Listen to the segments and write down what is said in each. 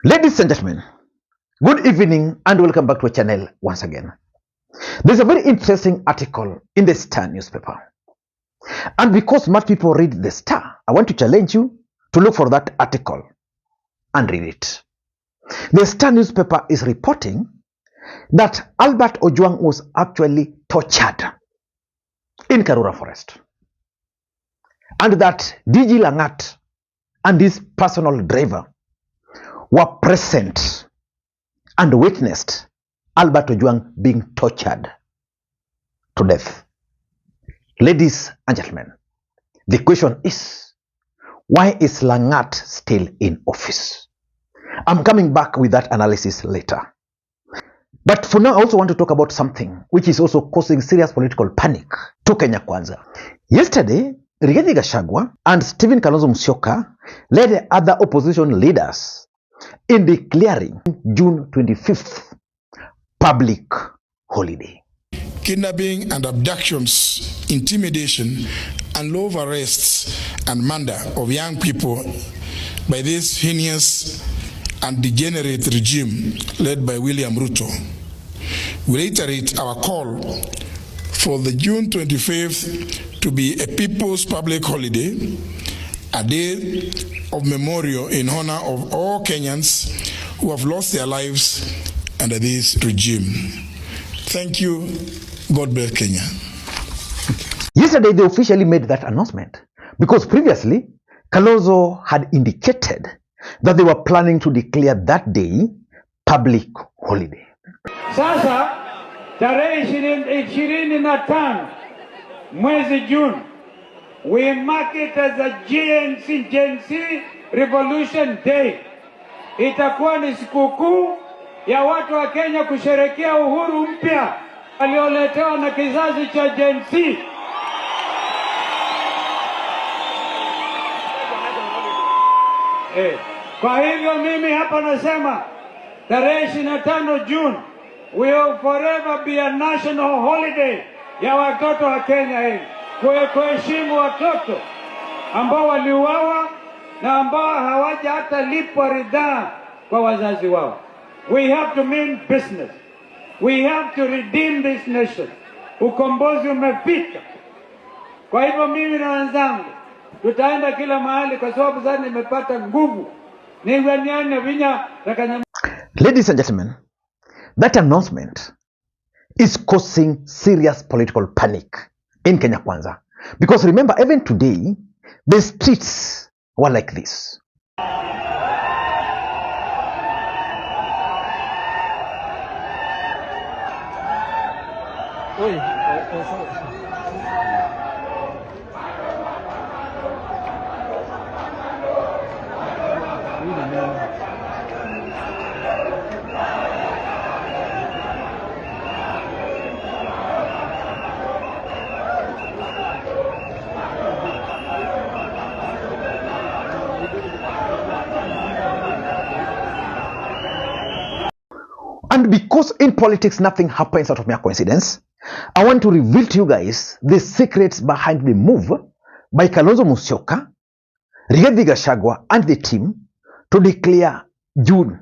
Ladies and gentlemen, good evening and welcome back to our channel once again. There's a very interesting article in the Star newspaper. And because much people read the Star, I want to challenge you to look for that article and read it. The Star newspaper is reporting that Albert Ojwang was actually tortured in Karura Forest. And that DG Langat and his personal driver were present and witnessed Albert Ojwang being tortured to death. Ladies and gentlemen, the question is, why is Langat still in office? I'm coming back with that analysis later. But for now, I also want to talk about something which is also causing serious political panic to Kenya Kwanza. Yesterday, Rigathi Gachagua and Stephen Kalonzo Musyoka led other opposition leaders in declaring June 25th public holiday. Kidnapping and abductions, intimidation, and love arrests and murder of young people by this heinous and degenerate regime led by William Ruto. We reiterate our call for the June 25th to be a people's public holiday, a day of memorial in honor of all Kenyans who have lost their lives under this regime. Thank you. God bless Kenya. Yesterday, they officially made that announcement because previously, Kalonzo had indicated that they were planning to declare that day public holiday. Sasa tarehe 25 mwezi June, we mark it as a Gen Z Revolution Day. Itakuwa ni sikukuu ya watu wa Kenya kusherehekea uhuru mpya alioletewa na kizazi cha Gen Z. Kwa hivyo mimi hapa nasema tarehe 25 June will forever be a national holiday ya watoto wa Kenya, kuheshimu watoto ambao waliuawa na ambao hawaja hata lipwa ridhaa kwa wazazi wao. We have to mean business. We have to redeem this nation. Ukombozi umefika. Kwa hivyo mimi na wenzangu tutaenda kila mahali kwa sababu sasa nimepata nguvu. Ladies and gentlemen, that announcement is causing serious political panic in Kenya Kwanza. Because remember, even today, the streets were like this. And because in politics nothing happens out of mere coincidence, I want to reveal to you guys the secrets behind the move by Kalonzo Musyoka, Rigathi Gachagua and the team to declare June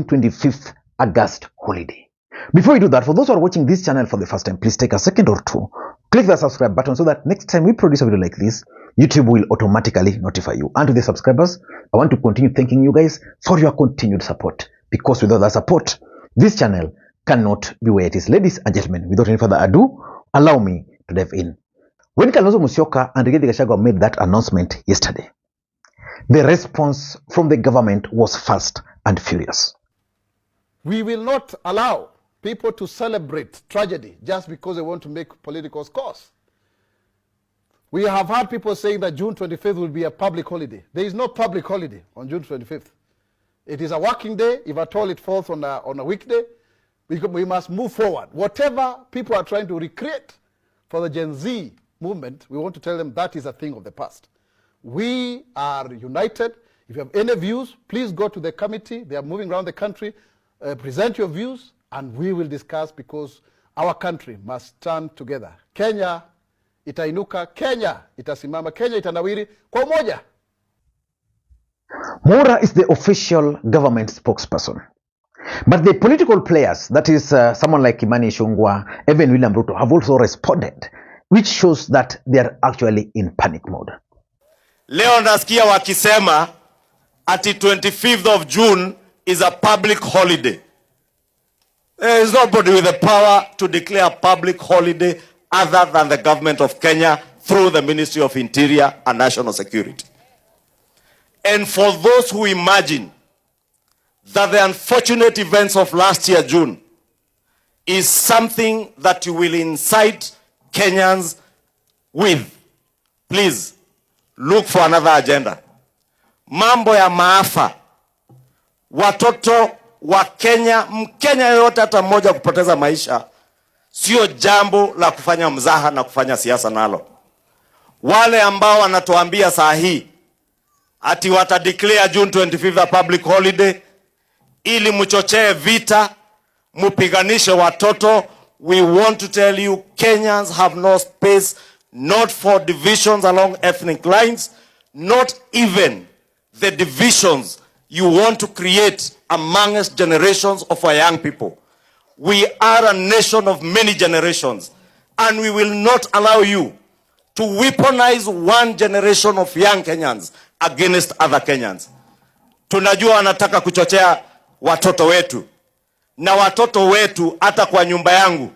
25th August holiday. Before we do that, for those who are watching this channel for the first time, please take a second or two, click the subscribe button so that next time we produce a video like this, YouTube will automatically notify you. And to the subscribers, I want to continue thanking you guys for your continued support. Because without that support, this channel cannot be where it is. Ladies and gentlemen, without any further ado, allow me to dive in. When Kalonzo Musyoka and Rigathi Gachagua made that announcement yesterday, the response from the government was fast and furious. We will not allow people to celebrate tragedy just because they want to make political scores. We have had people saying that June 25th will be a public holiday. There is no public holiday on June 25th. It is a working day. If at all it falls on a weekday, we must move forward. Whatever people are trying to recreate for the Gen Z movement, we want to tell them that is a thing of the past. We are united. If you have any views, please go to the committee. They are moving around the country. Present your views, and we will discuss, because our country must stand together. Kenya itainuka, Kenya itasimama, Kenya itanawiri kwa umoja. Mwaura is the official government spokesperson. But the political players, that is someone like Kimani, Ichungwa, even William Ruto, have also responded, which shows that they are actually in panic mode. Leo nasikia wakisema ati 25th of June is a public holiday. There is nobody with the power to declare a public holiday other than the government of Kenya through the Ministry of Interior and National Security. And for those who imagine that the unfortunate events of last year, June, is something that you will incite Kenyans with, please look for another agenda. Mambo ya maafa, watoto wa Kenya, Mkenya yote hata mmoja kupoteza maisha, sio jambo la kufanya mzaha na kufanya siasa nalo. Wale ambao wanatuambia saa hii ati watadeclare June 25th a public holiday ili mchochee vita, mupiganishe watoto, we want to tell you Kenyans have no space, not for divisions along ethnic lines, not even the divisions you want to create amongst generations of our young people. We are a nation of many generations, and we will not allow you to weaponize one generation of young Kenyans against other Kenyans. Tunajua wanataka kuchochea watoto wetu, na watoto wetu hata kwa nyumba yangu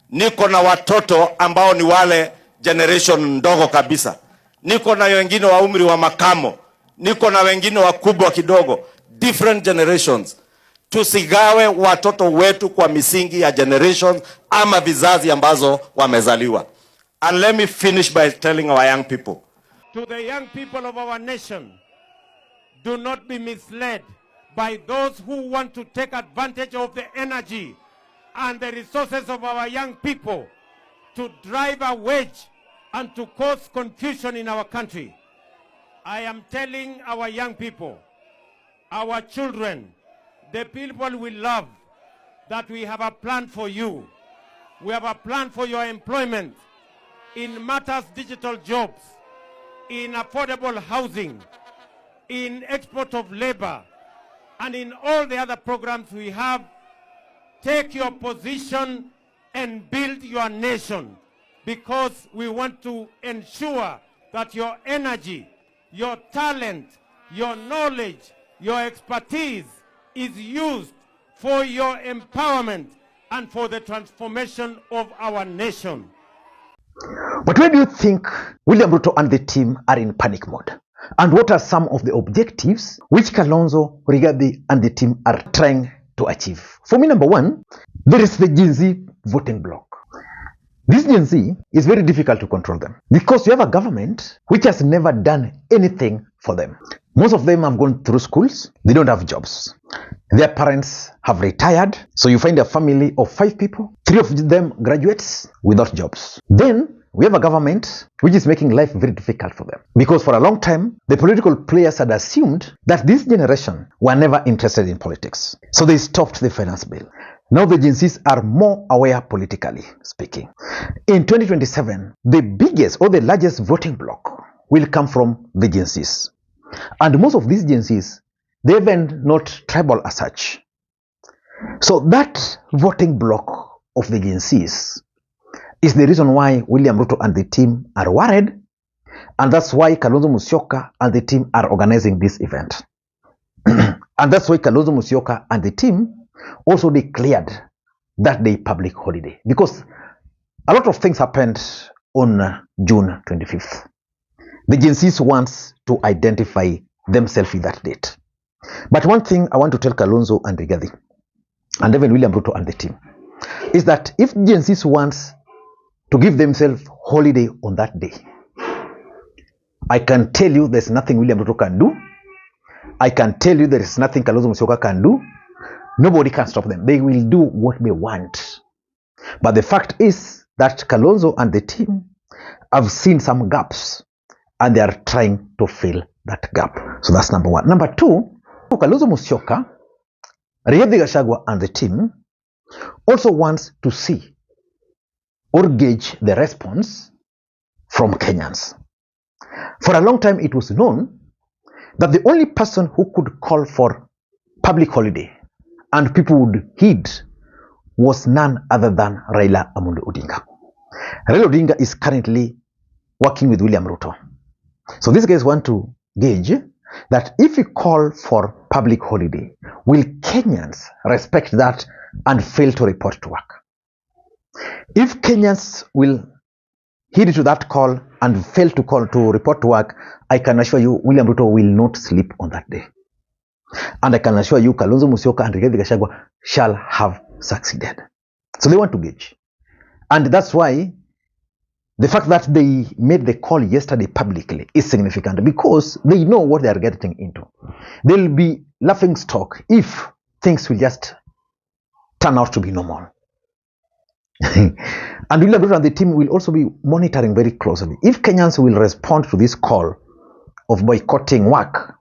niko na watoto ambao ni wale generation ndogo kabisa. Niko na wengine wa umri wa makamo, niko na wengine wakubwa kidogo, different generations. Tusigawe watoto wetu kwa misingi ya generations ama vizazi ambazo wamezaliwa. And let me finish by telling our young people. To the young people of our nation, do not be misled by those who want to take advantage of the energy and the resources of our young people to drive a wedge and to cause confusion in our country. I am telling our young people, our children, the people we love, that we have a plan for you. We have a plan for your employment in matters digital jobs, in affordable housing, in export of labor, and in all the other programs we have. Take your position and build your nation, because we want to ensure that your energy, your talent, your knowledge, your expertise is used for your empowerment and for the transformation of our nation. But why do you think William Ruto and the team are in panic mode? And what are some of the objectives which Kalonzo, Rigathi and the team are trying to achieve? For me, number one, there is the Gen Z voting bloc. This Gen Z is very difficult to control them because you have a government which has never done anything for them. Most of them have gone through schools, they don't have jobs. Their parents have retired, so you find a family of 5 people, 3 of them graduates without jobs. Then we have a government which is making life very difficult for them, because for a long time the political players had assumed that this generation were never interested in politics, so they stopped the finance bill. Now the Gen Zs are more aware politically speaking. In 2027, the biggest or the largest voting bloc will come from the Gen Zs, and most of these Gen Zs, they even not tribal as such. So that voting bloc of the Gen Zs is the reason why William Ruto and the team are worried, and that's why Kalonzo Musyoka and the team are organizing this event. And that's why Kalonzo Musyoka and the team also declared that day public holiday, because a lot of things happened on June 25th. The Gen Zs wants to identify themselves with that date. But one thing I want to tell Kalonzo and Rigathi, and even William Ruto and the team, is that if Gen Zs wants to give themselves holiday on that day, I can tell you there's nothing William Ruto can do. I can tell you there is nothing Kalonzo Musyoka can do. Nobody can stop them. They will do what they want. But the fact is that Kalonzo and the team have seen some gaps, and they are trying to fill that gap. So that's number one. Number two, Kalonzo Musyoka, Rigathi Gachagua and the team also wants to see or gauge the response from Kenyans. For a long time it was known that the only person who could call for public holiday and people would heed was none other than Raila Odinga. Raila Odinga is currently working with William Ruto. So these guys want to gauge that if we call for public holiday, will Kenyans respect that and fail to report to work? If Kenyans will heed to that call and fail to report to work, I can assure you William Ruto will not sleep on that day. And I can assure you Kalonzo Musyoka and Rigathi Gachagua shall have succeeded. So they want to gauge. And that's why the fact that they made the call yesterday publicly is significant, because they know what they are getting into. They'll be laughing stock if things will just turn out to be normal. And William Ruto and the team will also be monitoring very closely. If Kenyans will respond to this call of boycotting work,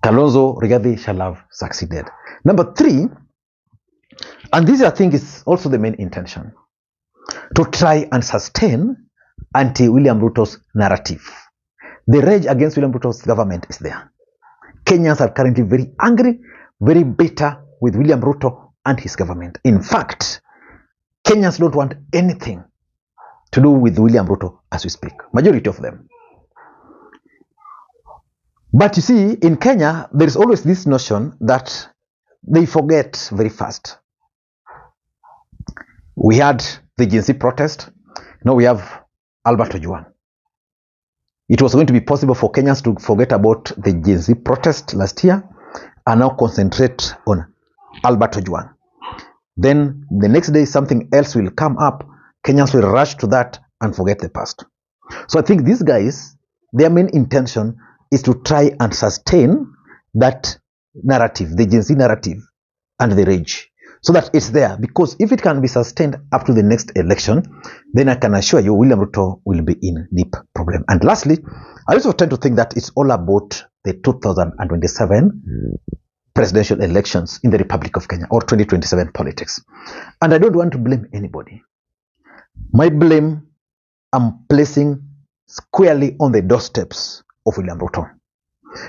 Kalonzo, Rigathi shall have succeeded. Number 3, and this I think is also the main intention, to try and sustain anti-William Ruto's narrative. The rage against William Ruto's government is there. Kenyans are currently very angry, very bitter with William Ruto and his government. In fact, Kenyans don't want anything to do with William Ruto as we speak. Majority of them. But you see, in Kenya, there is always this notion that they forget very fast. We had the Gen Z protest. Now we have Albert Ojwang. It was going to be possible for Kenyans to forget about the Gen Z protest last year and now concentrate on Albert Ojwang. Then the next day something else will come up. Kenyans will rush to that and forget the past. So I think these guys, their main intention is to try and sustain that narrative, the Gen Z narrative and the rage, so that it's there. Because if it can be sustained up to the next election, then I can assure you William Ruto will be in deep problem. And lastly, I also tend to think that it's all about the 2027 presidential elections in the Republic of Kenya, or 2027 politics. And I don't want to blame anybody. My blame I'm placing squarely on the doorsteps of William Ruto.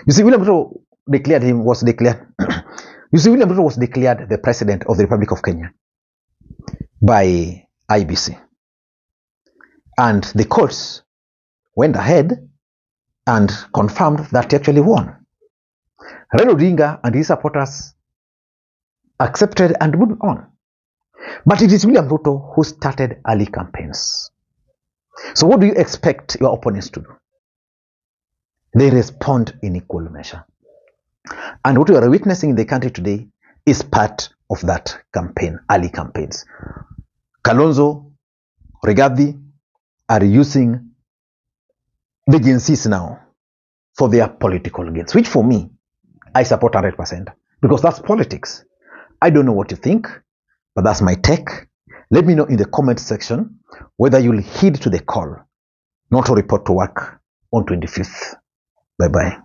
You see, William Ruto was declared the president of the Republic of Kenya by IBC. And the courts went ahead and confirmed that he actually won. Raila Odinga and his supporters accepted and moved on. But it is William Ruto who started early campaigns. So what do you expect your opponents to do? They respond in equal measure. And what we are witnessing in the country today is part of that campaign, early campaigns. Kalonzo, Rigathi are using the Gen Zs now for their political gains, which for me, I support 100%, because that's politics. I don't know what you think, but that's my take. Let me know in the comment section whether you'll heed to the call not to report to work on 25th. Bye-bye.